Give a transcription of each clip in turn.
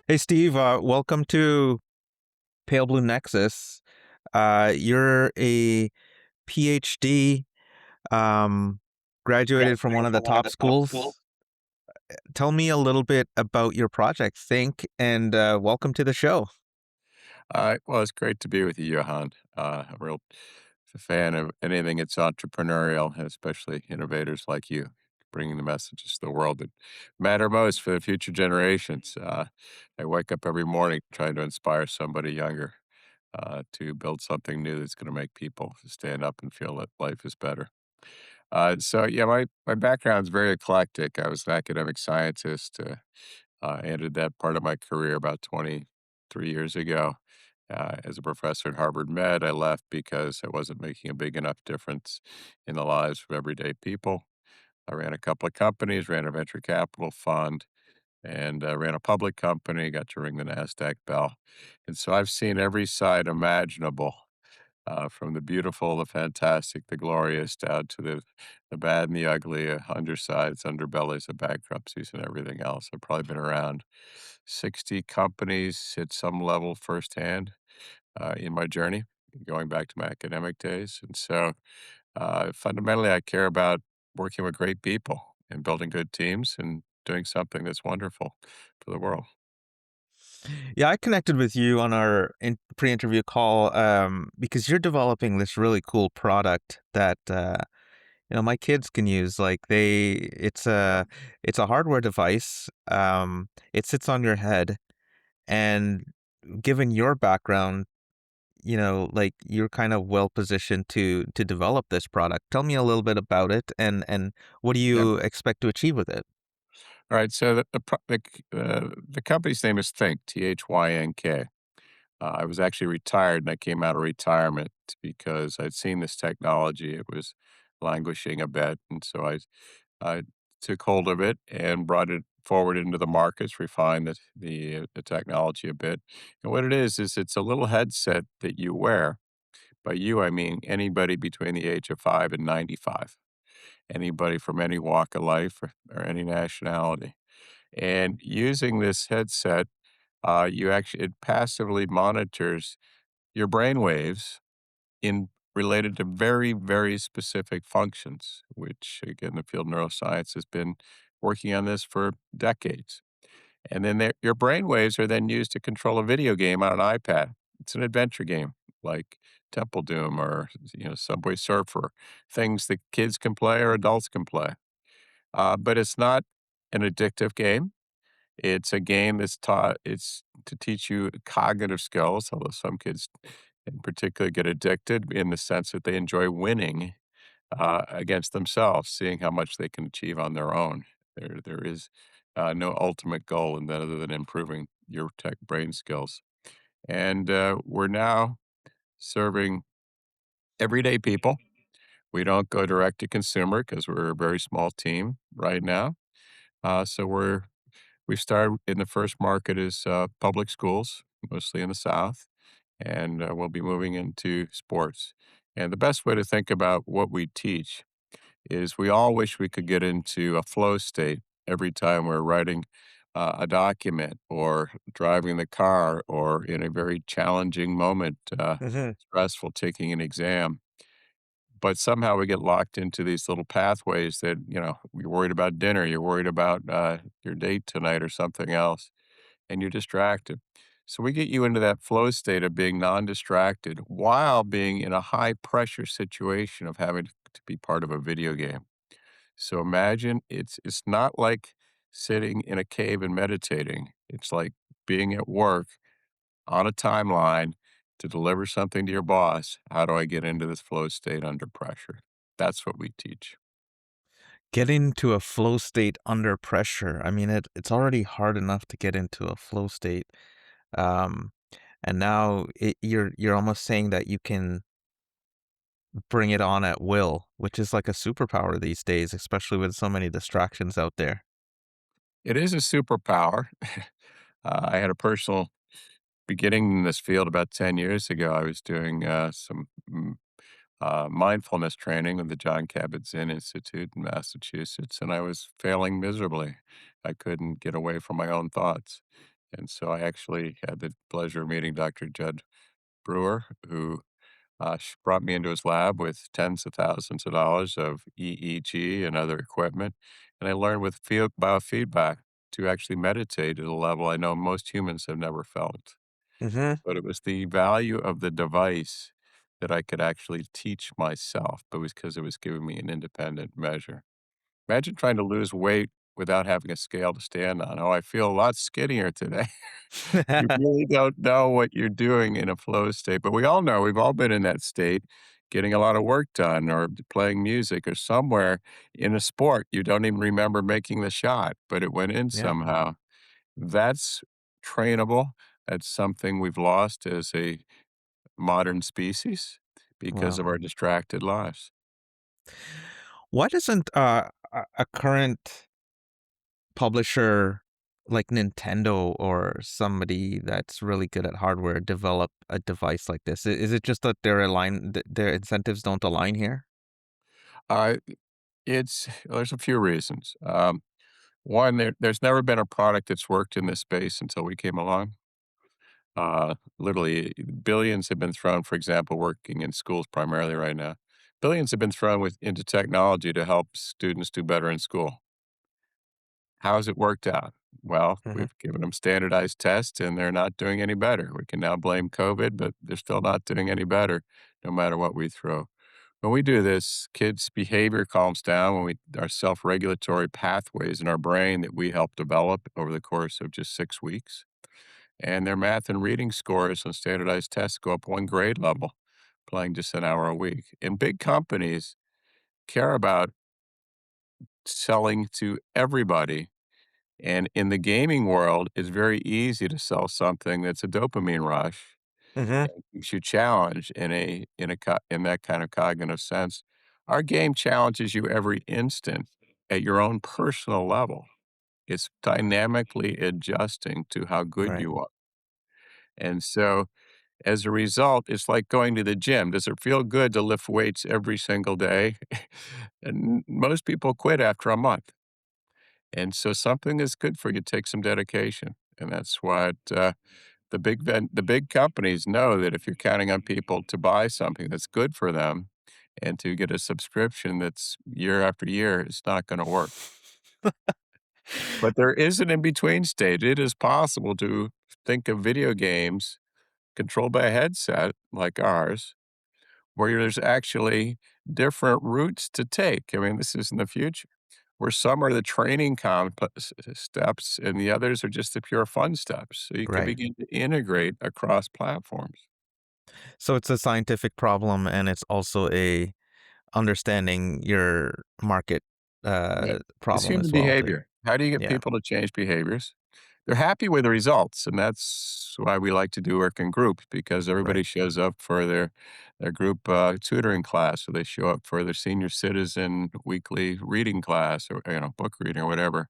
Hey, Steve, welcome to Pale Blue Nexus. You're a PhD, um, graduated from one Graduated of the from one of top the top schools. schools. Tell me a little bit about your project, Thynk, and welcome to the show. Well, it's great to be with you, Johan. I'm a real fan of anything that's entrepreneurial, and especially innovators like you, bringing the messages to the world that matter most for the future generations. I wake up every morning trying to inspire somebody younger to build something new that's going to make people stand up and feel that life is better. So my background's very eclectic. I was an academic scientist. I ended that part of my career about 23 years ago. As a professor at Harvard Med, I left because I wasn't making a big enough difference in the lives of everyday people. I ran a couple of companies, ran a venture capital fund, and ran a public company, got to ring the NASDAQ bell. And so I've seen every side imaginable, from the beautiful, the fantastic, the glorious, down to the bad and the ugly, undersides, underbellies of bankruptcies and everything else. I've probably been around 60 companies at some level firsthand in my journey, going back to my academic days. And so fundamentally, I care about working with great people and building good teams and doing something that's wonderful for the world. Yeah, I connected with you on our pre-interview call because you're developing this really cool product that my kids can use. Like it's a hardware device. It sits on your head, and given your background, like you're kind of well positioned to develop this product. Tell me a little bit about it, and what do Yeah. you expect to achieve with it? All right. So the company's name is Thynk, Thynk. I was actually retired, and I came out of retirement because I'd seen this technology. It was languishing a bit, and so I took hold of it and brought it forward into the markets, refined the technology a bit. And what it is it's a little headset that you wear. By you, I mean anybody between the age of 5 and 95, anybody from any walk of life or any nationality. And using this headset, it passively monitors your brain waves in related to very, very specific functions, which again, the field of neuroscience has been working on this for decades. And then your brain waves are then used to control a video game on an iPad. It's an adventure game like Temple Doom or Subway Surfer, things that kids can play or adults can play. But it's not an addictive game. It's a game that's taught it's to teach you cognitive skills, although some kids in particular get addicted in the sense that they enjoy winning against themselves, seeing how much they can achieve on their own. There is no ultimate goal in that other than improving your tech brain skills. And we're now serving everyday people. We don't go direct to consumer because we're a very small team right now. So we started in the first market is public schools, mostly in the South, and we'll be moving into sports. And the best way to think about what we teach is we all wish we could get into a flow state every time we're writing a document or driving the car or in a very challenging moment, Hmm. stressful taking an exam. But somehow we get locked into these little pathways that, you're worried about dinner, you're worried about your date tonight or something else, and you're distracted. So we get you into that flow state of being non-distracted while being in a high pressure situation of having to be part of a video game. So imagine it's not like sitting in a cave and meditating. It's like being at work on a timeline to deliver something to your boss. How do I get into this flow state under pressure? That's what we teach. Getting to a flow state under pressure. I mean, it's already hard enough to get into a flow state, um, and now you're almost saying that you can bring it on at will, which is like a superpower these days, especially with so many distractions out there. It is a superpower. I had a personal beginning in this field about 10 years ago. I was doing some mindfulness training with the John Kabat-Zinn Institute in Massachusetts, and I was failing miserably. I couldn't get away from my own thoughts. And so I actually had the pleasure of meeting Dr. Judd Brewer, who brought me into his lab with tens of thousands of dollars of EEG and other equipment. And I learned with field biofeedback to actually meditate at a level I know most humans have never felt. Mhm. But it was the value of the device that I could actually teach myself, but it was because it was giving me an independent measure. Imagine trying to lose weight without having a scale to stand on. "Oh, I feel a lot skinnier today." You really don't know what you're doing in a flow state, but we all know, we've all been in that state, getting a lot of work done or playing music or somewhere in a sport, you don't even remember making the shot, but it went in Yeah. somehow. That's trainable. That's something we've lost as a modern species because Wow. of our distracted lives. Why doesn't, a current publisher like Nintendo or somebody that's really good at hardware develop a device like this? Is it just that their incentives don't align here? Uh, there's a few reasons. One, there's never been a product that's worked in this space until we came along. Literally, billions have been thrown, for example, working in schools primarily right now. Billions have been thrown into technology to help students do better in school. How's it worked out? Well, Mhm. we've given them standardized tests and they're not doing any better. We can now blame COVID, but they're still not doing any better no matter what we throw. When we do this, kids' behavior calms down when our self-regulatory pathways in our brain that we help develop over the course of just 6 weeks, and their math and reading scores on standardized tests go up 1 grade level, playing just an hour a week. And big companies care about selling to everybody, and in the gaming world, it's very easy to sell something that's a dopamine rush Mhm. and keeps you challenged in that kind of cognitive sense. Our game challenges you every instant at your own personal level. It's dynamically adjusting to how good Right. you are. And so as a result, it's like going to the gym. Does it feel good to lift weights every single day? And most people quit after a month. And so something that's good for you takes some dedication. And that's what the big companies know that if you're counting on people to buy something that's good for them and to get a subscription that's year after year, it's not going to work. But there is an in between stage. It is possible to think of video games controlled by a headset like ours, where there's actually different routes to take. I mean, this is in the future, where some are the training steps and the others are just the pure fun steps. So you can Right. begin to integrate across platforms. So it's a scientific problem and it's also a understanding your market Yeah. It's problem human as well too. behavior. How do you get Yeah. people to change behaviors? They're happy with the results, and that's why we like to do work in groups because everybody Right. shows up for their group tutoring class, or they show up for their senior citizen weekly reading class, or book reading or whatever.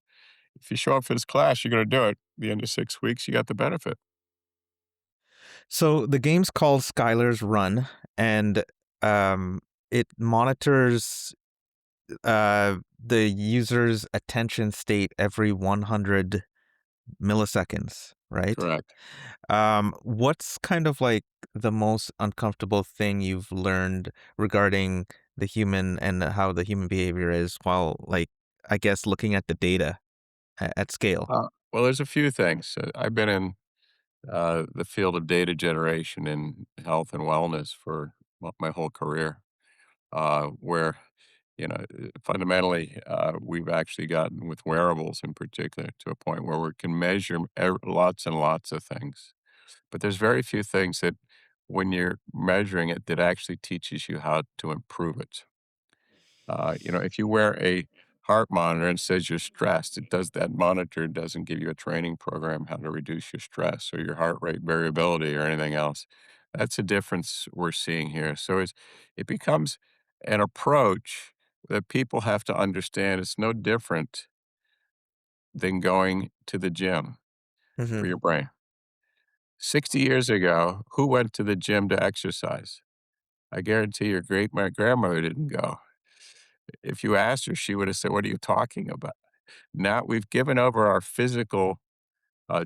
If you show up for this class, you're going to do it. At the end of 6 weeks, you got the benefit. So the game's called Skylar's Run, and um, it monitors the user's attention state every 100 milliseconds, right? Correct. What's kind of like the most uncomfortable thing you've learned regarding the human and how the human behavior is while, like, I guess, looking at the data at scale? Well, there's a few things. I've been in the field of data generation in health and wellness for my whole career, where fundamentally we've actually gotten with wearables in particular to a point where we can measure lots and lots of things. But there's very few things that when you're measuring it that actually teaches you how to improve it. If you wear a heart monitor and says you're stressed, that monitor doesn't give you a training program how to reduce your stress or your heart rate variability or anything else. That's a difference we're seeing here. So it becomes an approach that people have to understand. It's no different than going to the gym for Hmm. your brain. 60 years ago, who went to the gym to exercise? I guarantee your great my grandmother didn't go. If you asked her, she would have said, "What are you talking about?" Now we've given over our physical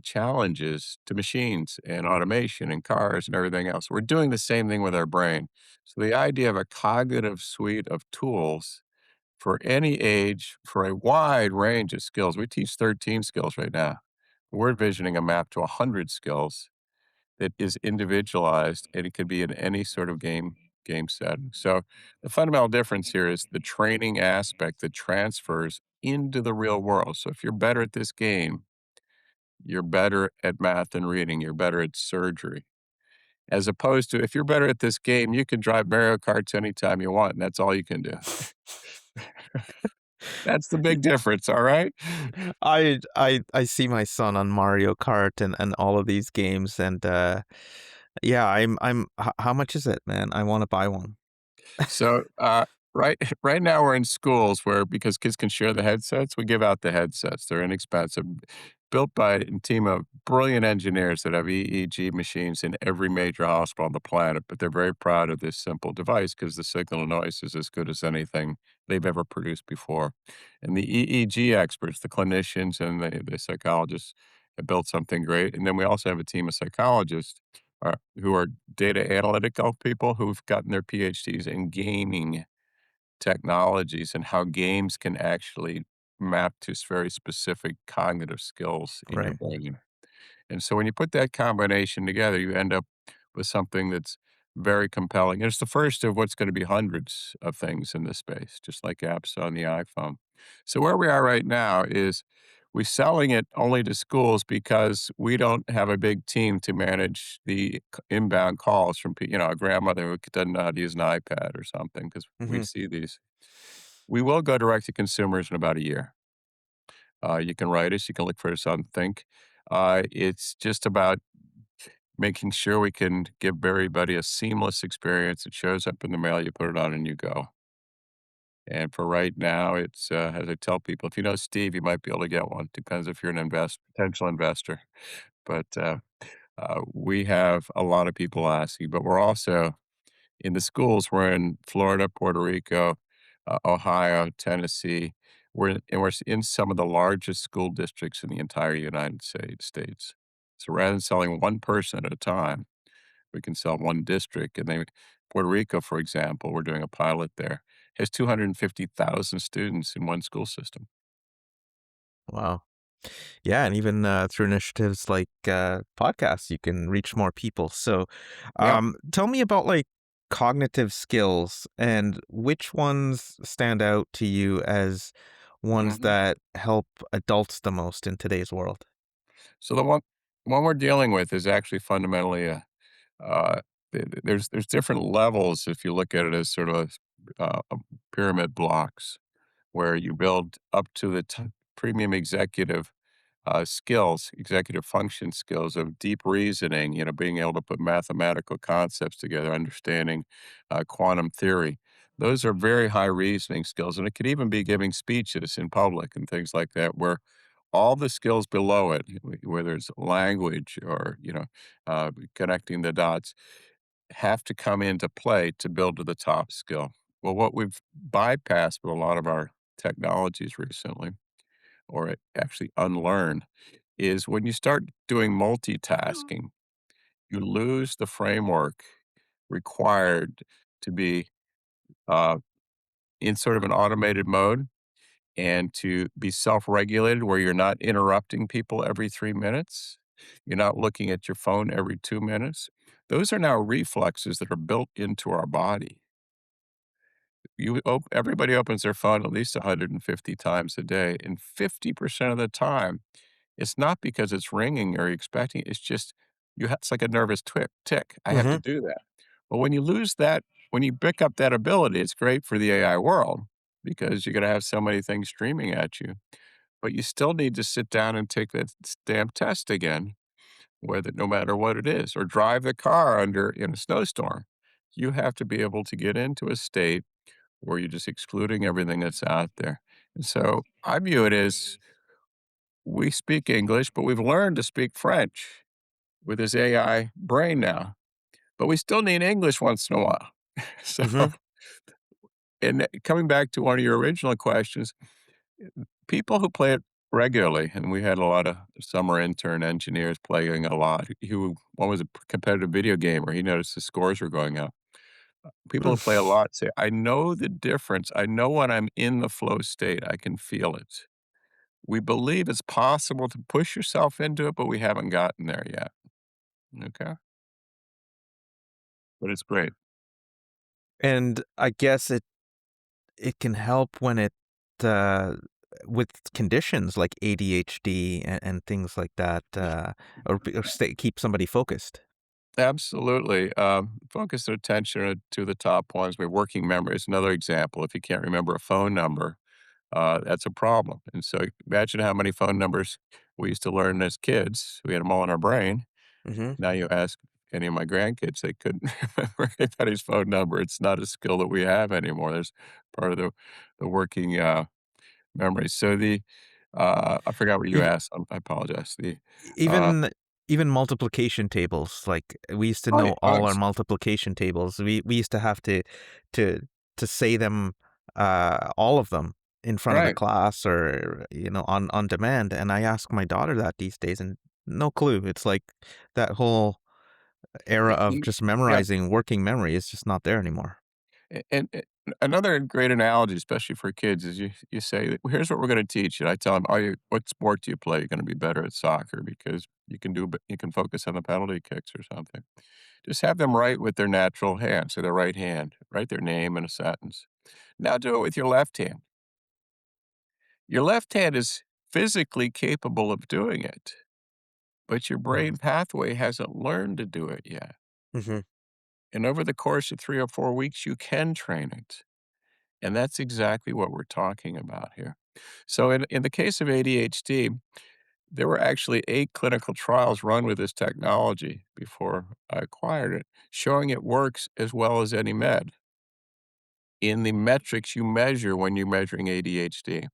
challenges to machines and automation and cars and everything else. We're doing the same thing with our brain. So the idea of a cognitive suite of tools for any age, for a wide range of skills. We teach 13 skills right now. We're envisioning a map to 100 skills that is individualized, and it could be in any sort of game setting. So the fundamental difference here is the training aspect that transfers into the real world. So if you're better at this game, you're better at math and reading, you're better at surgery. As opposed to if you're better at this game, you can drive Mario Karts anytime you want, and that's all you can do. That's the big difference, all right? I see my son on Mario Kart and all of these games, and yeah, how much is it, man? I want to buy one. So, right now we're in schools where because kids can share the headsets, we give out the headsets. They're inexpensive, built by a team of brilliant engineers that have EEG machines in every major hospital on the planet, but they're very proud of this simple device because the signal to noise is as good as anything they've ever produced before. And the EEG experts, the clinicians and the psychologists have built something great. And then we also have a team of psychologists who are data analytical people who've gotten their PhDs in gaming technologies and how games can actually map to very specific cognitive skills in your Right. brain. And so when you put that combination together, you end up with something that's very compelling. And it's the first of what's going to be hundreds of things in this space, just like apps on the iPhone. So where we are right now is we're selling it only to schools because we don't have a big team to manage the inbound calls from, a grandmother who doesn't know how to use an iPad or something, because we Hmm. see these. We will go direct to consumers in about a year. You can write us. You can look for us on Think. It's just about making sure we can give everybody a seamless experience. It shows up in the mail, you put it on, and you go. And for right now, it's as I tell people, if you know Steve, you might be able to get one. Depends if you're an potential investor. But we have a lot of people asking. But we're also in the schools. We're in Florida, Puerto Rico, Ohio, Tennessee. We're in some of the largest school districts in the entire United States. So rather than selling one person at a time, we can sell one district. And they, Puerto Rico, for example, we're doing a pilot there, has 250,000 students in one school system. Wow. Yeah, and even through initiatives like podcasts, you can reach more people. So, Yeah. tell me about like cognitive skills and which ones stand out to you as ones Mhm. that help adults the most in today's world. So the one we're dealing with is actually fundamentally uh, there's different levels if you look at it as sort of a pyramid blocks where you build up to the premium executive skills, executive function skills of deep reasoning, being able to put mathematical concepts together, understanding quantum theory. Those are very high reasoning skills. And it could even be giving speeches in public and things like that, where all the skills below it, whether it's language or, connecting the dots, have to come into play to build to the top skill. Well, what we've bypassed with a lot of our technologies recently, or actually unlearn, is when you start doing multitasking, you lose the framework required to be uh, in sort of an automated mode and to be self regulated, where you're not interrupting people every 3 minutes. You're not looking at your phone every 2 minutes. Those are now reflexes that are built into our body. Everybody opens their phone at least 150 times a day, and 50% of the time, it's not because it's ringing or you're expecting it, it's just it's like a nervous tick. I have to Hmm. do that. But when you lose that, when you pick up that ability, it's great for the AI world because you're gonna have so many things streaming at you. But you still need to sit down and take that damn test again, whether no matter what it is, or drive the car in a snowstorm. You have to be able to get into a state where you're just excluding everything that's out there. And so I view it as we speak English, but we've learned to speak French with this AI brain now, but we still need English once in a while. So, Hmm. and coming back to one of your original questions, people who play it regularly, and we had a lot of summer intern engineers playing a lot. Who one was a competitive video gamer. He noticed the scores were going up. People who play a lot say, "I know the difference. I know when I'm in the flow state, I can feel it." We believe it's possible to push yourself into it, but we haven't gotten there yet. Okay? But it's great. And I guess it can help when uh, with conditions like ADHD and things like that, or keep somebody focused. Absolutely. Focus their attention to the top ones. We're working memory is another example. If you can't remember a phone number, that's a problem. And so imagine how many phone numbers we used to learn as kids. We had them all in our brain. Hmm. Now you ask any of my grandkids, they couldn't remember anybody's phone number. It's not a skill that we have anymore. There's part of the working memory. So I forgot what you Even asked. I apologize. Uh, even even multiplication tables, like we used to oh, yeah, know all our multiplication tables. We used to have to to say them, all of them in front of the right. class, or on demand. And I ask my daughter that these days, and no clue. It's like that whole era of just Yeah. memorizing working memory is just not there anymore. And another great analogy, especially for kids, is you say, "Well, here's what we're gonna teach you." I tell them, what sport do you play? You're gonna be better at soccer because you can focus on the penalty kicks or something. Just have them write with their natural hand, so their right hand, write their name in a sentence. Now do it with your left hand. Your left hand is physically capable of doing it, but your brain pathway hasn't learned to do it yet. Mm-hmm. And over the course of 3 or 4 weeks, you can train it. And that's exactly what we're talking about here. So in the case of ADHD, there were actually 8 clinical trials run with this technology before I acquired it, showing it works as well as any med in the metrics you measure when you're measuring ADHD.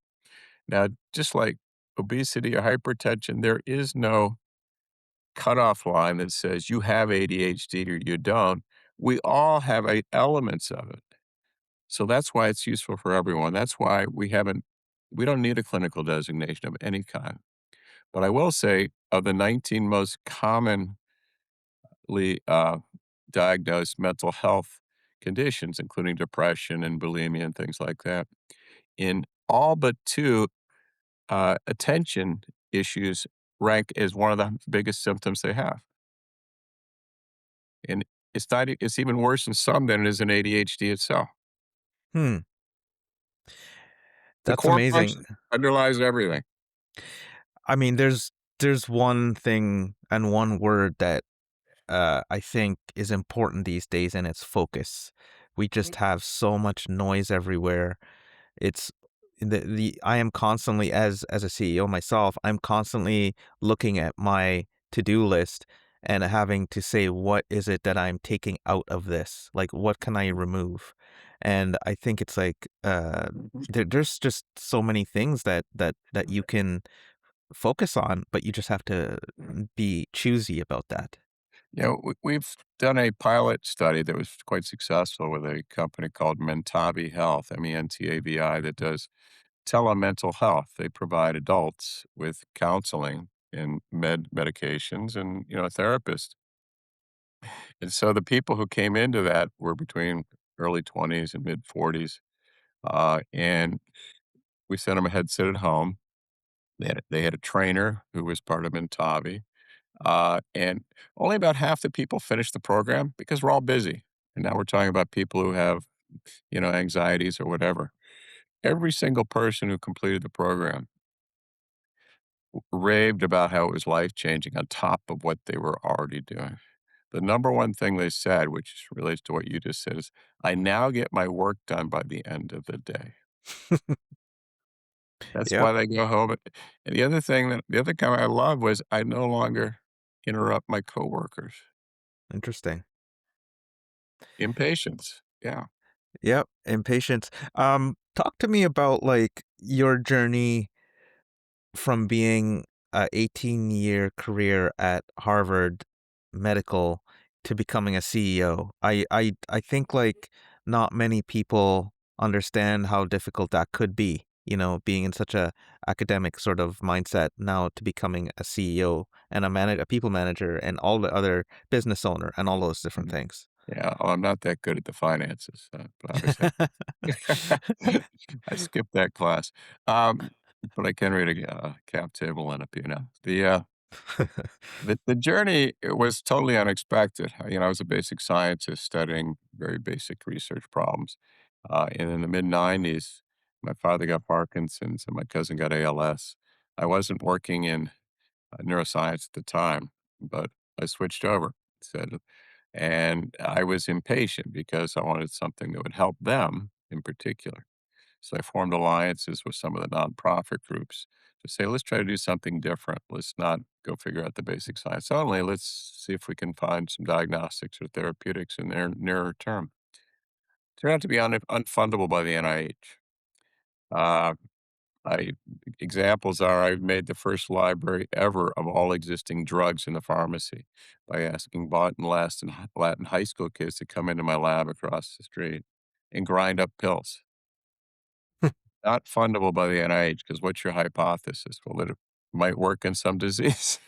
Now, just like obesity or hypertension, there is no cutoff line that says you have ADHD or you don't. We all have elements of it. So that's why it's useful for everyone. That's why we don't need a clinical designation of any kind. But I will say of the 19 most commonly diagnosed mental health conditions, including depression and bulimia and things like that, in all but two, attention issues rank as one of the biggest symptoms they have. And it's even worse in some than it is in ADHD itself. Hmm. The That's core function amazing. underlies everything. I mean, there's one thing and one word that I think is important these days, and it's focus. We just have so much noise everywhere. It's the I am constantly, as a CEO myself, I'm constantly looking at my to-do list and having to say, what is it that I'm taking out of this? Like, what can I remove? And I think it's like, there's just so many things that you can focus on, but you just have to be choosy about that. You know, we've done a pilot study that was quite successful with a company called Mentavi Health, Mentavi, that does telemental health. They provide adults with counseling and medications and, a therapist. And so the people who came into that were between early 20s and mid 40s. And we sent them a headset at home. They had a trainer who was part of Mentavi. And only about half the people finish the program because we're all busy. And now we're talking about people who have, anxieties or whatever. Every single person who completed the program raved about how it was life changing on top of what they were already doing. The number one thing they said, which relates to what you just said, is I now get my work done by the end of the day. That's Yep. why they go home. And the other comment I love was I no longer interrupt my coworkers. Interesting. Impatience. Yeah. Yep. Impatience. Talk to me about like your journey from being a 18-year career at Harvard Medical to becoming a CEO. I think like not many people understand how difficult that could be. being in such a academic sort of mindset now to becoming a CEO and a people manager and all the other business owner and all those different Mhm. things. Yeah, oh, I'm not that good at the finances, but obviously I skipped that class. Um, but I can read a cap table and a P&L. The journey, it was totally unexpected. I was a basic scientist studying very basic research problems. And in the mid-90s, my father got Parkinson's and my cousin got ALS. I wasn't working in neuroscience at the time, but I switched over. Said, and I was impatient because I wanted something that would help them in particular. So I formed alliances with some of the nonprofit groups to say, let's try to do something different. Let's not go figure out the basic science only. Let's see if we can find some diagnostics or therapeutics in their nearer term. Turned out to be unfundable by the NIH. Uh, I Examples are I made the first library ever of all existing drugs in the pharmacy by asking Latin high school kids to come into my lab across the street and grind up pills. Not fundable by the NIH because what's your hypothesis? Well, that it might work in some disease.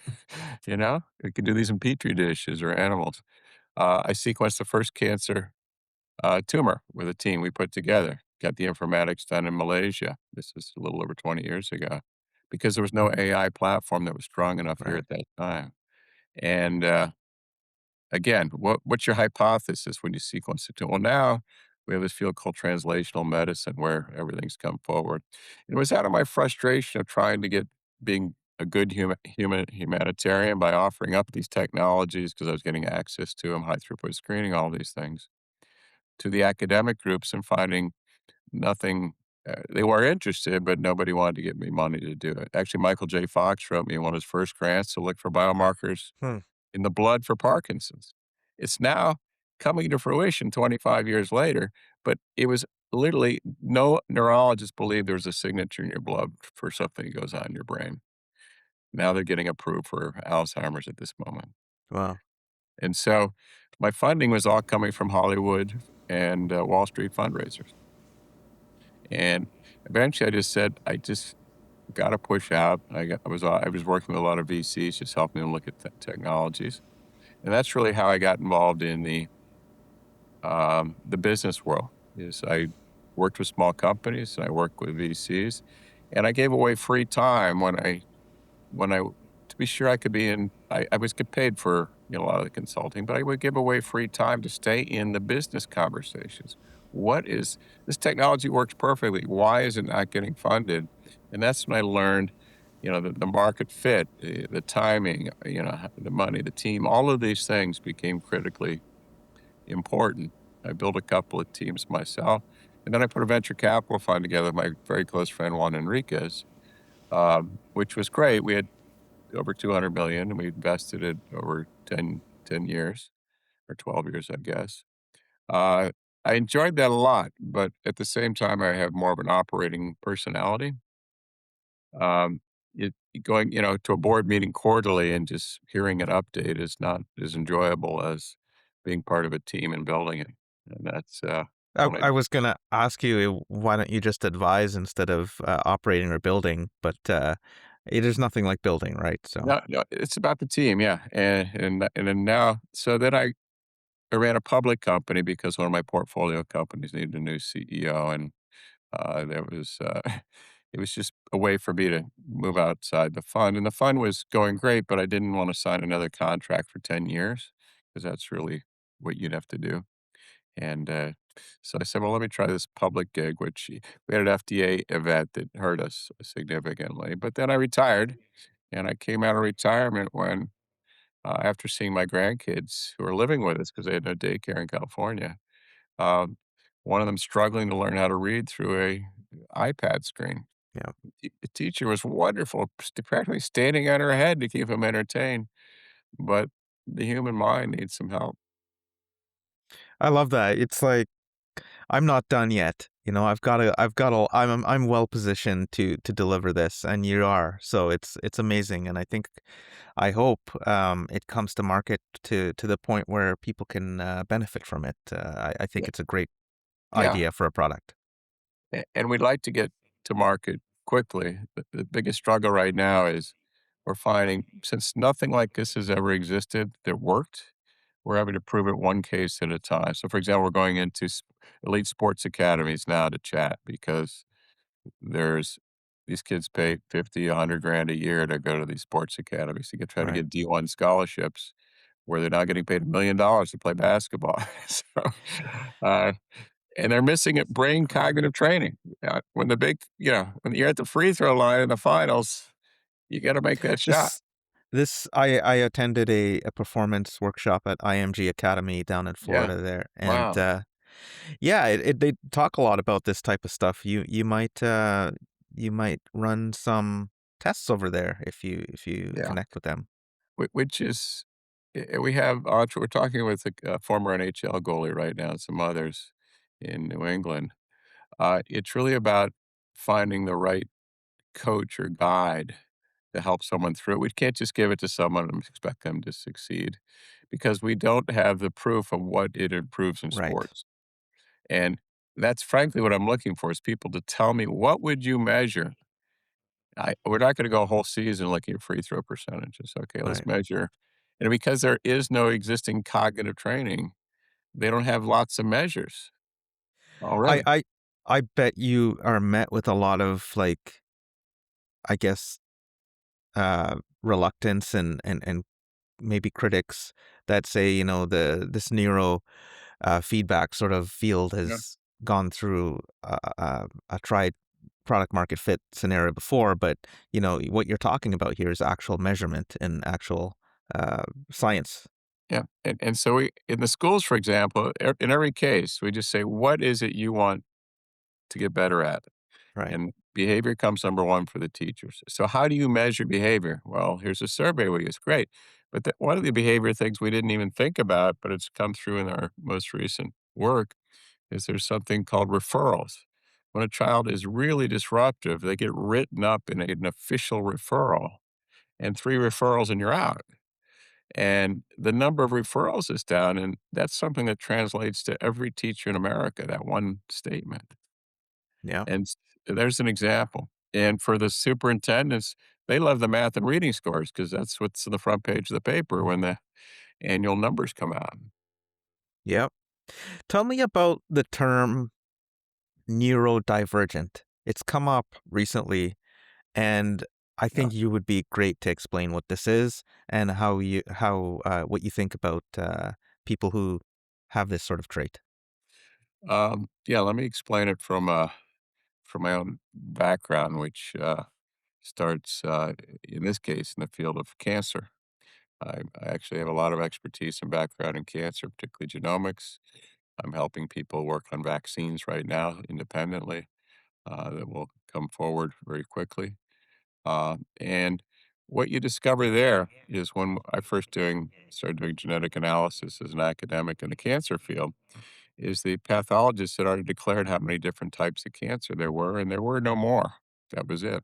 We could do these in petri dishes or animals. I sequenced the first cancer tumor with a team we put together. Got the informatics done in Malaysia. This was a little over 20 years ago because there was no AI platform that was strong enough here Right. at that time. And again, what's your hypothesis when you sequence it? Well, now we have this field called translational medicine where everything's come forward. It was out of my frustration of trying to get being a good humanitarian by offering up these technologies because I was getting access to them, high throughput screening, all these things, to the academic groups and finding nothing. They were interested, but nobody wanted to give me money to do it. Actually, Michael J. Fox wrote me one of his first grants to look for biomarkers Hmm. in the blood for Parkinson's. It's now coming to fruition 25 years later, but it was literally no neurologist believed there was a signature in your blood for something that goes on in your brain. Now they're getting approved for Alzheimer's at this moment. Wow. And so my funding was all coming from Hollywood and Wall Street fundraisers. And eventually I just said, I just got to push out. I was working with a lot of VCs, just helping them look at technologies. And that's really how I got involved in the business world. Is I worked with small companies and I worked with VCs, and I gave away free time when I to be sure I could be in. I was get paid for a lot of the consulting, but I would give away free time to stay in the business conversations. What is this technology works perfectly? Why is it not getting funded? And that's when I learned, the market fit, the timing, the money, the team, all of these things became critically important. I built a couple of teams myself, and then I put a venture capital fund together with my very close friend Juan Enriquez, which was great. We had over 200 million, and we invested it over ten years or 12 years, I guess. Uh, I enjoyed that a lot, but at the same time, I have more of an operating personality. Um, going, to a board meeting quarterly and just hearing an update is not as enjoyable as being part of a team and building it. And that's I, when I I was gonna ask you, why don't you just advise instead of operating or building? But there's nothing like building, right? So, no, no, it's about the team, yeah. And then now, so then I ran a public company because one of my portfolio companies needed a new CEO, and there was it was just a way for me to move outside the fund, and the fund was going great, but I didn't want to sign another contract for 10 years because that's really what you'd have to do. And so I said, well, let me try this public gig, which we had an FDA event that hurt us significantly. But then I retired, and I came out of retirement when, after seeing my grandkids who were living with us because they had no daycare in California, um, one of them struggling to learn how to read through a iPad screen. yeah. The teacher was wonderful, practically standing on her head to keep him entertained, but the human mind needs some help. I love that. It's like I'm not done yet. I'm well positioned to deliver this, and you are. So it's amazing, and I hope it comes to market to the point where people can benefit from it. I think Yeah, it's a great yeah. idea for a product. And we'd like to get to market quickly. The biggest struggle right now is we're finding since nothing like this has ever existed that worked, we're having to prove it one case at a time. So, for example, we're going into elite sports academies now to chat because there's these kids pay 50, 100 grand a year to go to these sports academies to get try to Right. get D1 scholarships where they're now getting paid $1 million to play basketball. So, uh, and they're missing it brain cognitive training. When the big when you're at the free throw line in the finals, you gotta make that shot. This I attended a performance workshop at IMG Academy down in Yeah. Florida there, and, Wow. yeah, they talk a lot about this type of stuff. You might run some tests over there if you Yeah. connect with them. Which is we have we're talking with a former NHL goalie right now and some others in New England. It's really about finding the right coach or guide to help someone through it. We can't just give it to someone and expect them to succeed because we don't have the proof of what it improves in Right, sports. And that's frankly what I'm looking for is people to tell me, what would you measure? We're not going to go a whole season looking at free throw percentages. Okay, let's right. measure. And because there is no existing cognitive training, they don't have lots of measures I already. I I bet you are met with a lot of, like, I guess, reluctance and maybe critics that say, this neuro feedback sort of field Yeah. has gone through a tried product market fit scenario before, but what you're talking about here is actual measurement and actual science. Yeah. And so we, in the schools, for example, in every case, we just say, what is it you want to get better at? Right. And behavior comes number one for the teachers. So how do you measure behavior? Well, here's a survey we use. Great. But one of the behavior things we didn't even think about, but it's come through in our most recent work, is there's something called referrals. When a child is really disruptive, they get written up in an official referral, and 3 referrals and you're out. And the number of referrals is down, and that's something that translates to every teacher in America, that one statement. Yeah. And there's an example. And for the superintendents, they love the math and reading scores because that's what's on the front page of the paper when the annual numbers come out. Yep. Tell me about the term neurodivergent. It's come up recently, and I Yeah. think you would be great to explain what this is and how what you think about people who have this sort of trait. Yeah, let me explain it from my own background, which starts, in this case, in the field of cancer. I actually have a lot of expertise and background in cancer, particularly genomics. I'm helping people work on vaccines right now independently that will come forward very quickly. And what you discover there is when I first started doing genetic analysis as an academic in the cancer field, is the pathologists had already declared how many different types of cancer there were, and there were no more. That was it.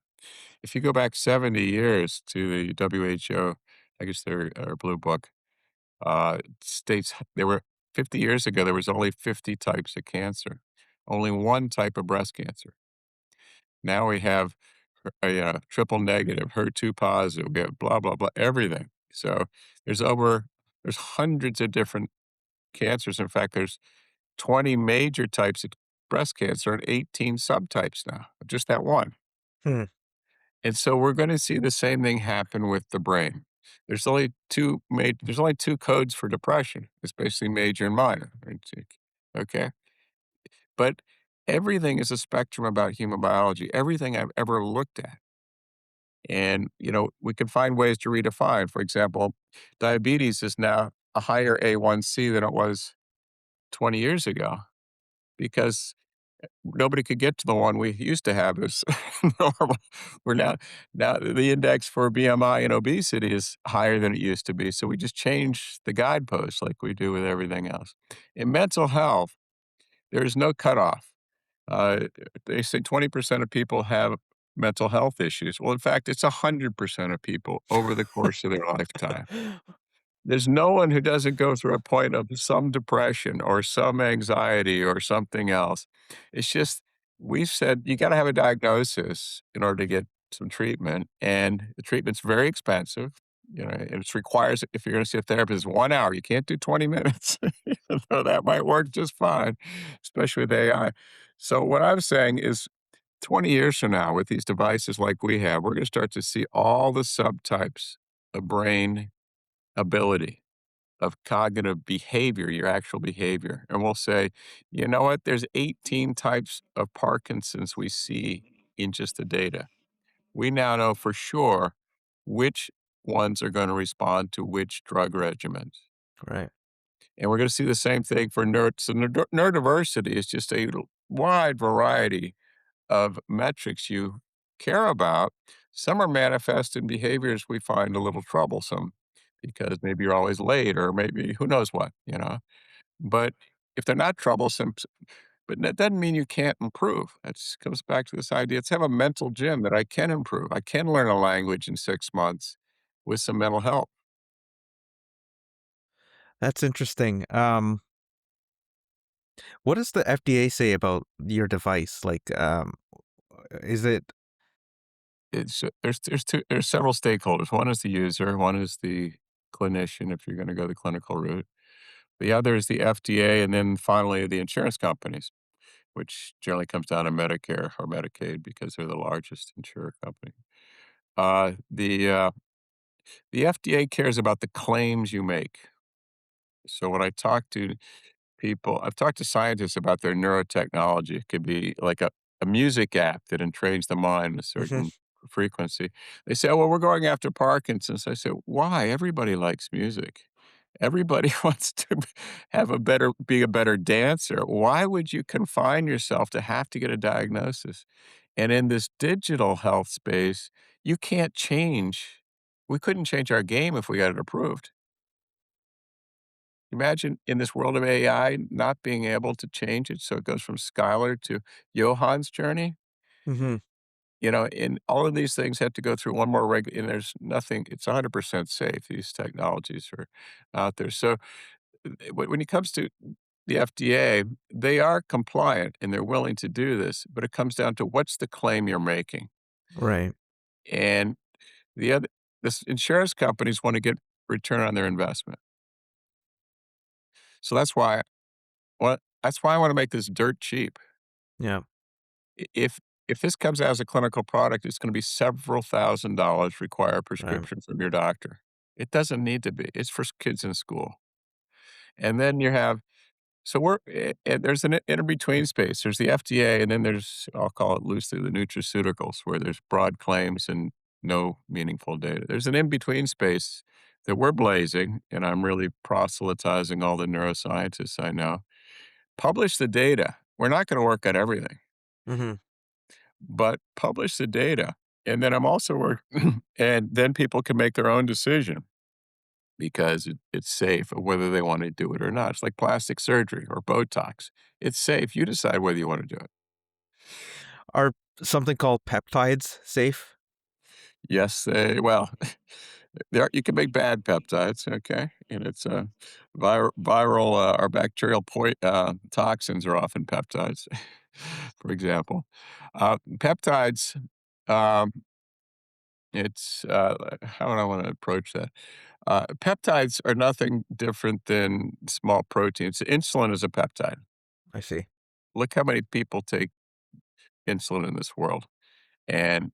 If you go back 70 years to the WHO, I guess their blue book states there were 50 years ago, there was only 50 types of cancer, only one type of breast cancer. Now we have triple negative, HER2 positive, we have blah, blah, blah, everything. So there's over, there's hundreds of different cancers. In fact, there's 20 major types of breast cancer and 18 subtypes now, just that one. Hmm. And so we're going to see the same thing happen with the brain. There's only two codes for depression. It's basically major and minor. Right? Okay. But everything is a spectrum about human biology. Everything I've ever looked at. And, we can find ways to redefine. For example, diabetes is now a higher A1C than it was 20 years ago because nobody could get to the one we used to have as normal. We're now the index for BMI and obesity is higher than it used to be. So we just change the guideposts like we do with everything else. In mental health, there is no cutoff. Uh, they say 20% of people have mental health issues. Well, in fact, it's 100% of people over the course of their lifetime. There's no one who doesn't go through a point of some depression or some anxiety or something else. It's just We've said you gotta have a diagnosis in order to get some treatment, and the treatment's very expensive, and it requires if you're gonna see a therapist, 1 hour, you can't do 20 minutes, even though that might work just fine, especially with AI. So what I'm saying is 20 years from now, with these devices like we have, we're gonna start to see all the subtypes of brain ability, of cognitive behavior, your actual behavior. And we'll say, you know what? There's 18 types of Parkinson's we see in just the data. We now know for sure which ones are going to respond to which drug regimens. Right. And we're going to see the same thing for So neurodiversity is just a wide variety of metrics you care about. Some are manifest in behaviors we find a little troublesome because maybe you're always late or maybe who knows what. But if they're not troublesome, but that doesn't mean you can't improve. That comes back to this idea. Let's have a mental gym that I can improve. I can learn a language in 6 months with some mental help. That's interesting. What does the FDA say about your device? Like, is it There's several stakeholders. One is the user, one is the clinician if you're going to go the clinical route. The other is the FDA, and then finally the insurance companies, which generally comes down to Medicare or Medicaid because they're the largest insurer company. Uh, the uh, the FDA cares about the claims you make. So when I talk to I've talked to scientists about their neurotechnology. It could be like a music app that entrains the mind a Mhm. certain frequency. They say, "Oh, well, we're going after Parkinson's." I say, "Why? Everybody likes music. Everybody wants to be a better dancer. Why would you confine yourself to have to get a diagnosis?" And in this digital health space, you can't change. We couldn't change our game if we got it approved. Imagine in this world of AI not being able to change it so it goes from Skylar to Johan's journey, Mhm. and all of these things have to go through one more and there's nothing, it's 100% safe. These technologies are out there. So when it comes to the FDA, they are compliant and they're willing to do this, but it comes down to what's the claim you're making. Right. And the other, this insurance companies want to get return on their investment. So that's why I want to make this dirt cheap. Yeah. If this comes out as a clinical product, it's gonna be several $1,000s require a Right. prescription from your doctor. It doesn't need to be. It's for kids in school. And then you have so we're and there's an in-between space. There's the FDA, and then there's, I'll call it loosely, the nutraceuticals, where there's broad claims and no meaningful data. There's an in-between space that we're blazing, and I'm really proselytizing all the neuroscientists I know. Publish the data. We're not gonna work on everything. Mhm. But publish the data. And then I'm also and then people can make their own decision because it's safe or whether they want to do it or not. It's like plastic surgery or Botox. It's safe. You decide whether you want to do it. Are something called peptides safe? Yes, well, you can make bad peptides, okay? And it's viral or bacterial toxins are often peptides, for example. Peptides, um, how would I want to approach that? Peptides are nothing different than small proteins. Insulin is a peptide. I see. Look how many people take insulin in this world. And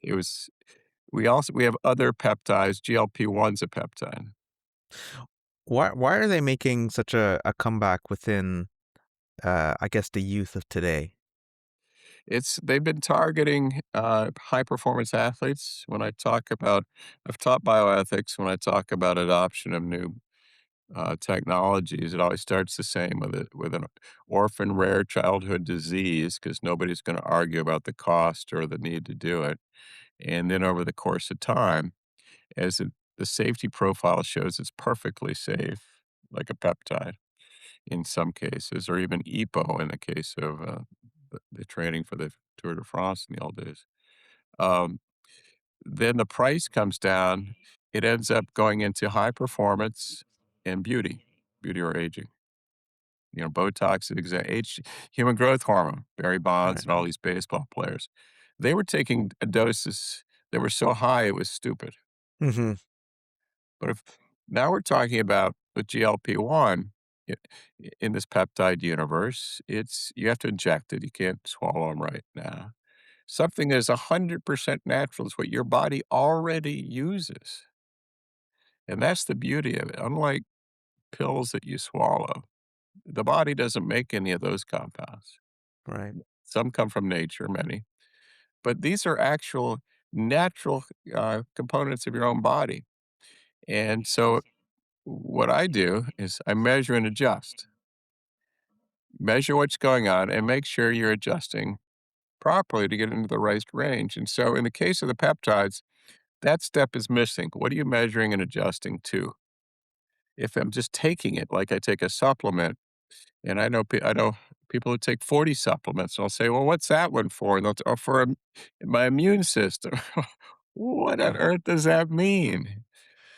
we have other peptides. GLP-1's a peptide. Why are they making such a comeback within, I guess, the youth of today? They've been targeting high performance athletes. I've taught bioethics. When I talk about adoption of new technologies, it always starts the same with an orphan rare childhood disease because nobody's going to argue about the cost or the need to do it. And then over the course of time, the safety profile shows it's perfectly safe, like a peptide in some cases, or even EPO in the case of the training for the Tour de France in the old days. Um, then the price comes down. It ends up going into high performance and beauty or aging. Botox is human growth hormone, Barry Bonds Right. and all these baseball players. They were taking doses that were so high it was stupid. Mhm. But if now we're talking about with GLP-1 i in this peptide universe, it's you have to inject it, you can't swallow them right now. Something that is 100% natural is what your body already uses, and that's the beauty of it. Unlike pills that you swallow, the body doesn't make any of those compounds. Right. Some come from nature, many, but these are actual natural, components of your own body, and so what I do is I measure and adjust. Measure what's going on and make sure you're adjusting properly to get into the right range. And so in the case of the peptides, that step is missing. What are you measuring and adjusting to? If I'm just taking it like I take a supplement, and I know people who take 40 supplements, and I'll say, "Well, what's that one for?" And they'll "Oh, for my immune system." What on earth does that mean?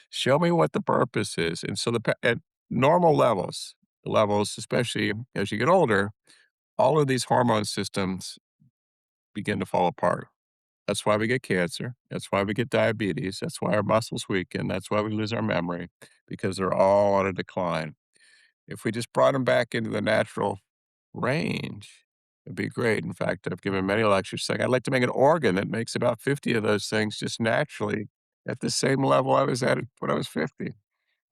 Show me what the purpose is. And so at normal levels, especially as you get older, all of these hormone systems begin to fall apart. That's why we get cancer. That's why we get diabetes. That's why our muscles weaken. That's why we lose our memory because they're all on a decline. If we just brought them back into the natural range, it'd be great. In fact, I've given many lectures saying I'd like to make an organ that makes about 50 of those things just naturally at the same level I was at when I was 50.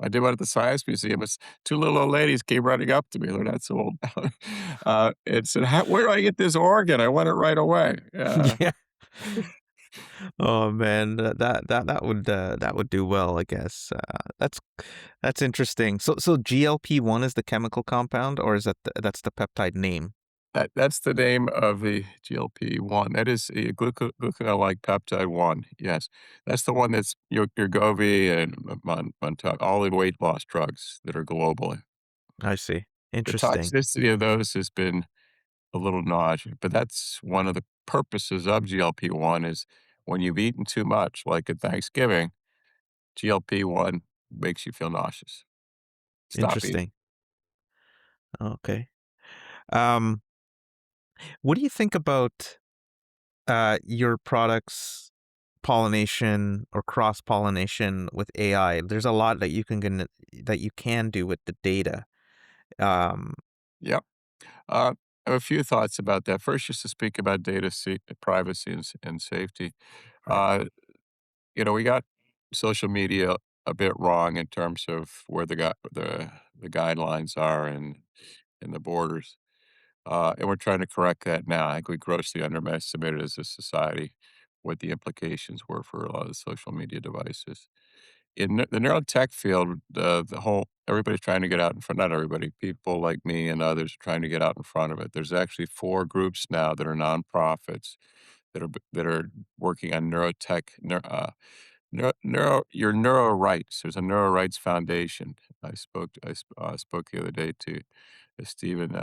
I did one at the Science Museum. It's 2 little old ladies came running up to me, they're not so old now, and said, "Where do I get this organ? I want it right away." Yeah. Oh man, that would do well, I guess. That's interesting. So GLP-1 is the chemical compound, or is that's the peptide name? That's the name of the GLP-1. That is a glucagon-like peptide 1, yes. That's the one that's your Wegovy and all the weight loss drugs that are globally. I see. The Interesting. toxicity of those has been a little nausea, but that's one of the purposes of GLP-1 is when you've eaten too much, like at Thanksgiving, GLP-1 makes you feel nauseous. Stop eating. Interesting. Okay. Um, what do you think about your products pollination or cross pollination with AI? There's a lot that that you can do with the data. Um, Yep. I have a few thoughts about that. First, just to speak about privacy and safety. right, Uh, we got social media a bit wrong in terms of where the guidelines are and the borders. And we're trying to correct that now. I think we grossly underestimated as a society what the implications were for a lot of social media devices. In the neurotech field, the whole everybody's trying to get out in front. Not everybody, people like me and others are trying to get out in front of it. There's actually 4 groups now that are nonprofits that are working on your neuro rights. There's a neuro rights foundation. I spoke the other day to Stephen,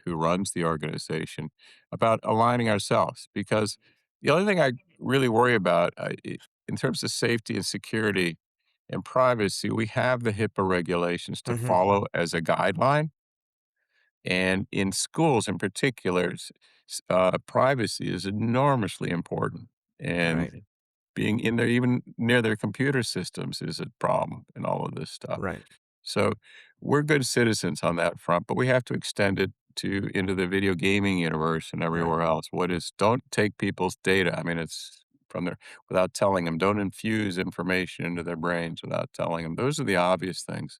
who runs the organization, about aligning ourselves because the only thing I really worry about in terms of safety and security and privacy, we have the HIPAA regulations to hmm follow as a guideline. And in schools in particular, privacy is enormously important. right, And being in there, even near their computer systems, is a problem in all of this stuff. right, So we're good citizens on that front, but we have to extend it to into the video gaming universe and right, everywhere else. Don't take people's data. I mean, it's from their without telling them. Don't infuse information into their brains without telling them. Those are the obvious things.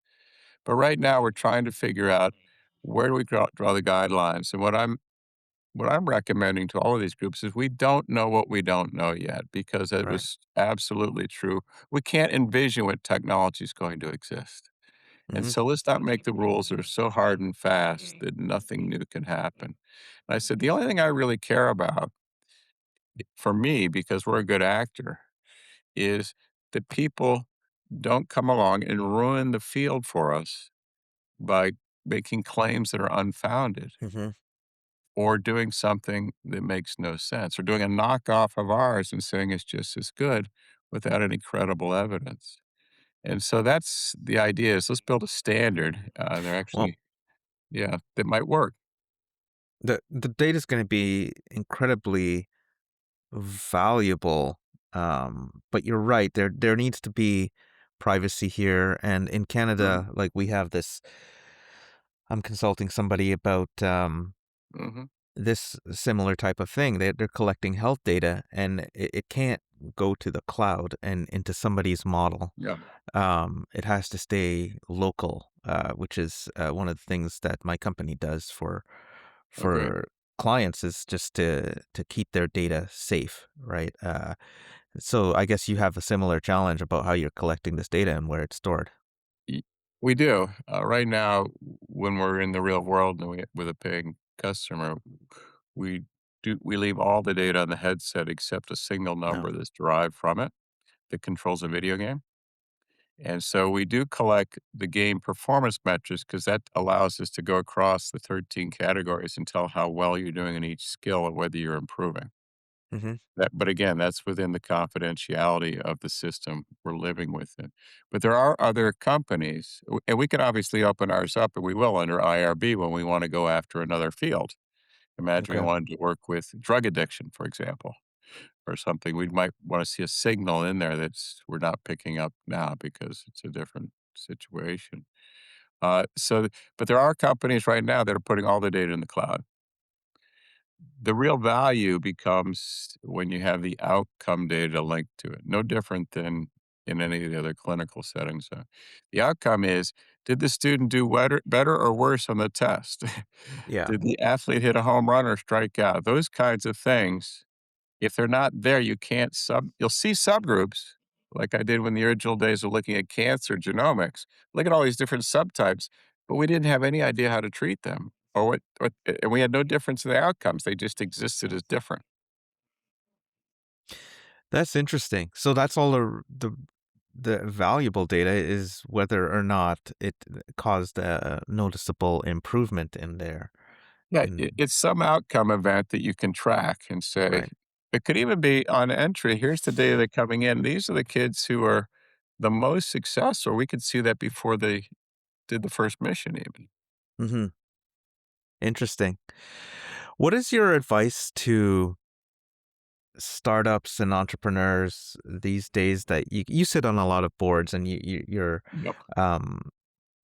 But right now, we're trying to figure out where do we draw the guidelines. And what I'm recommending to all of these groups is we don't know what we don't know yet because it right. was absolutely true. We can't envision what technology is going to exist. And hmm so let's not make the rules that are so hard and fast that nothing new can happen. And I said, the only thing I really care about for me, because we're a good actor, is that people don't come along and ruin the field for us by making claims that are unfounded hmm or doing something that makes no sense or doing a knockoff of ours and saying it's just as good without any credible evidence. And so that's the idea is let's build a standard. They're Well, actually Yeah, that might work. The data is gonna be incredibly valuable, but you're right, there needs to be privacy here, and in Mhm, Canada, like, we have this I'm consulting somebody about, mhm. this similar type of thing. They're collecting health data, and it can't go to the cloud and into somebody's model. Yeah, It has to stay local, which is one of the things that my company does okay. for clients is just to keep their data safe, right? So I guess you have a similar challenge about how you're collecting this data and where it's stored. Y We do. Right now, when we're in the real world and with a paying customer, we we leave all the data on the headset except a single No. number that's derived from it that controls a video game. And so we do collect the game performance metrics because that allows us to go across the 13 categories and tell how well you're doing in each skill and whether you're improving. Hmm. But again, that's within the confidentiality of the system we're living within. But there are other companies, and we can obviously open ours up, and we will under IRB when we want to go after another field. Imagine we Okay. wanted to work with drug addiction, for example, or something. We might want to see a signal in there that's we're not picking up now because it's a different situation. But there are companies right now that are putting all the data in the cloud. The real value becomes when you have the outcome data linked to it, no different than in any of the other clinical settings. The outcome is, did the student do better or worse on the test? Yeah. Did the athlete hit a home run or strike out? Those kinds of things, if they're not there, you can't you'll see subgroups like I did when the original days of looking at cancer genomics. Look at all these different subtypes, but we didn't have any idea how to treat them or what, and we had no difference in the outcomes. They just existed as different. That's interesting. So that's all the valuable data is whether or not it caused a noticeable improvement in there. Yeah, In it's some outcome event that you can track and say, right. it could even be on entry. Here's the data that coming in. These are the kids who are the most successful. We could see that before they did the first mission, even. Hmm. Interesting. What is your advice to startups and entrepreneurs these days that you sit on a lot of boards and Yep. um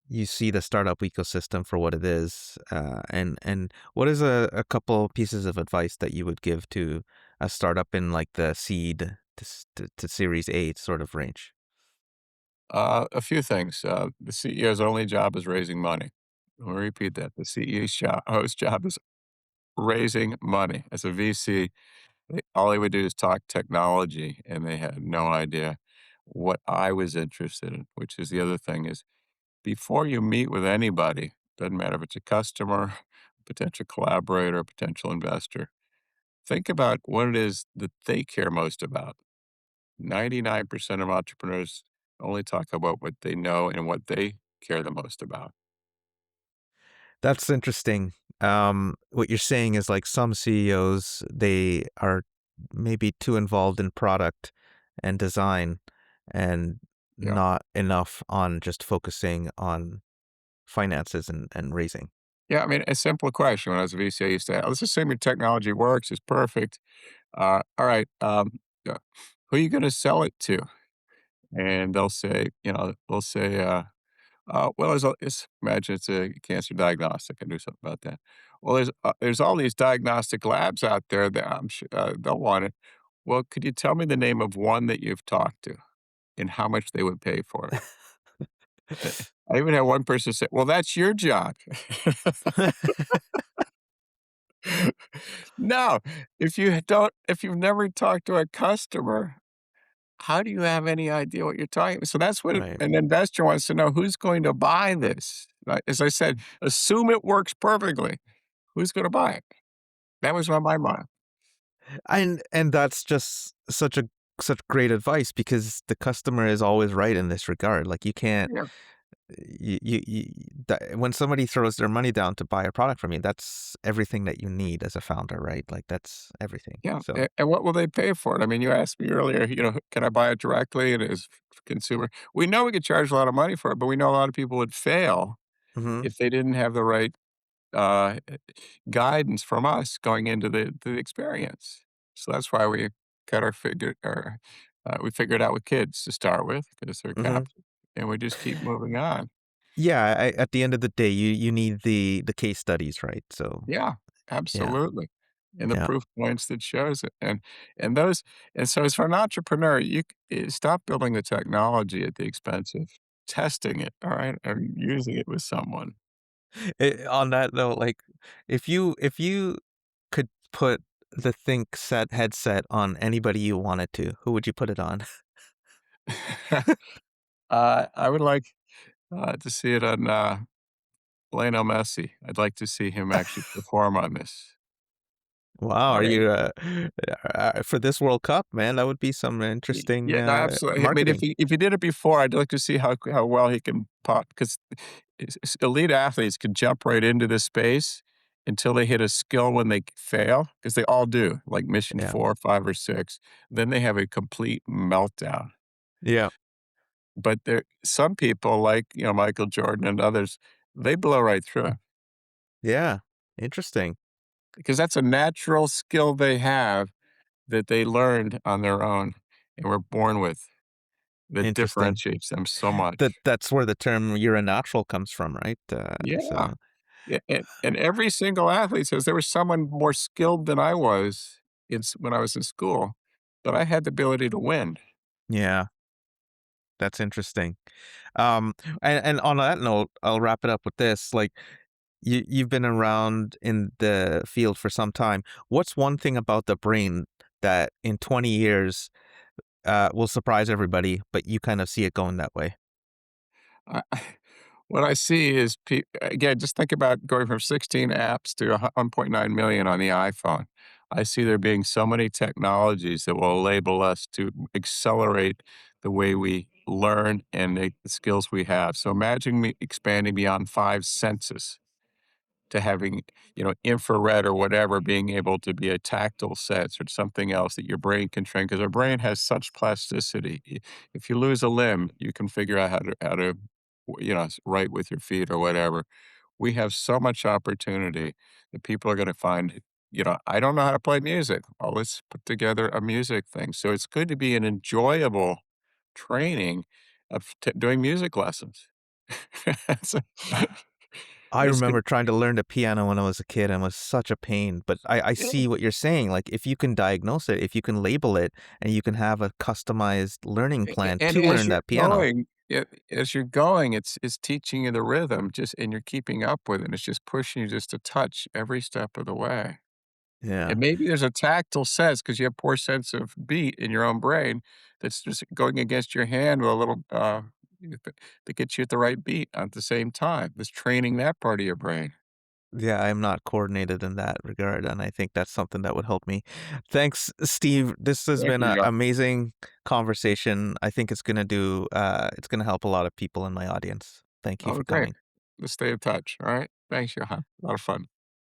you see the startup ecosystem for what it is, and what is a couple pieces of advice that you would give to a startup in like the seed to Series A sort of range? A few things. The CEO's only job is raising money. Let me repeat that. The CEO's host's job is raising money. As a VC, all he would do is talk technology, and they had no idea what I was interested in, which is the other thing is before you meet with anybody, doesn't matter if it's a customer, potential collaborator, potential investor, think about what it is that they care most about. 99% of entrepreneurs only talk about what they know and what they care the most about. That's interesting. What you're saying is like some CEOs, they are maybe too involved in product and design and Yeah. not enough on just focusing on finances and raising. Yeah, I mean, a simple question when I was a VC, I used to, let's assume your technology works, it's perfect. All right, who are you going to sell it to? And they'll say, they'll say, well, imagine it's a cancer diagnostic. I do something about that. Well, there's all these diagnostic labs out there that I'm sure they'll want it. Well, could you tell me the name of one that you've talked to and how much they would pay for it? I even had one person say, "Well, that's your job." No, if you've never talked to a customer, how do you have any idea what you're talking So that's what Right. an investor wants to know, who's going to buy this? As I said, assume it works perfectly. Who's gonna buy it? That was on my mind. And that's just such great advice because the customer is always right in this regard. Like you can't Yeah, you that, when somebody throws their money down to buy a product from you, that's everything that you need as a founder, right? Like that's everything. yeah, So, and what will they pay for it? I mean, you asked me earlier, can I buy it directly and as consumer? We know we could charge a lot of money for it, but we know a lot of people would fail mhm. if they didn't have the right guidance from us going into the experience. So that's why we got we figured out with kids to start with because they're Mhm. captive, and we just keep moving on. Yeah, at the end of the day, you need the case studies, right? So, Yeah, yeah, absolutely. And the yeah. proof points that shows it. And those and so as for an entrepreneur, stop building the technology at the expense of testing it, all right, or using it with someone. On that note, like, if you could put the Think set headset on anybody you wanted to, who would you put it on? I would like, to see it on, Lionel Messi. I'd like to see him actually perform on this. Wow, All are right? you, for this World Cup, man, that would be some interesting, Yeah, no, absolutely. I mean, marketing. if he did it before, I'd like to see how well he can pop because elite athletes can jump right into this space until they hit a skill when they fail, because they all do, like mission Yeah. 4, 5, or 6. Then they have a complete meltdown. Yeah. But there some people like, Michael Jordan and others, they blow right through it Yeah. Interesting. because that's a natural skill they have that they learned on their own and were born with that Interesting. differentiates them so much. That's where the term "you're a natural" comes from, right? Yeah. So Yeah, and every single athlete says there was someone more skilled than I was when I was in school, but I had the ability to win. yeah, that's interesting. Um, and on that note, I'll wrap it up with this, like, you've been around in the field for some time. What's one thing about the brain that in 20 years, will surprise everybody, but you kind of see it going that way? I what I see is again, just think about going from 16 apps to 1.9 million on the iPhone. I see there being so many technologies that will enable us to accelerate the way we learn and the skills we have. So imagine me expanding beyond 5 senses to having, infrared or whatever being able to be a tactile sense or something else that your brain can train because our brain has such plasticity. If you lose a limb, you can figure out how to write with your feet or whatever. We have so much opportunity that people are going to find. I don't know how to play music. Oh, let's put together a music thing. So it's going to be an enjoyable training of doing music lessons. So, I it's remember good. trying to learn the piano when I was a kid and it was such a pain, but I see what you're saying, like, if you can diagnose it, if you can label it, and you can have a customized learning plan And to as learn you're that piano. going as you're going, it's teaching you the rhythm and you're keeping up with it, it's just pushing you just a touch every step of the way. Yeah. And maybe there's a tactile sense because you have poor sense of beat in your own brain that's just going against your hand with a little, that gets you at the right beat at the same time. It's training that part of your brain. Yeah, I'm not coordinated in that regard, and I think that's something that would help me. Thanks, Steve. This has Thank been you, an yeah. amazing conversation. I think it's gonna help a lot of people in my audience. Thank you Oh, for great. coming. Let's stay in touch, alright? Thanks, Johan. A lot of fun.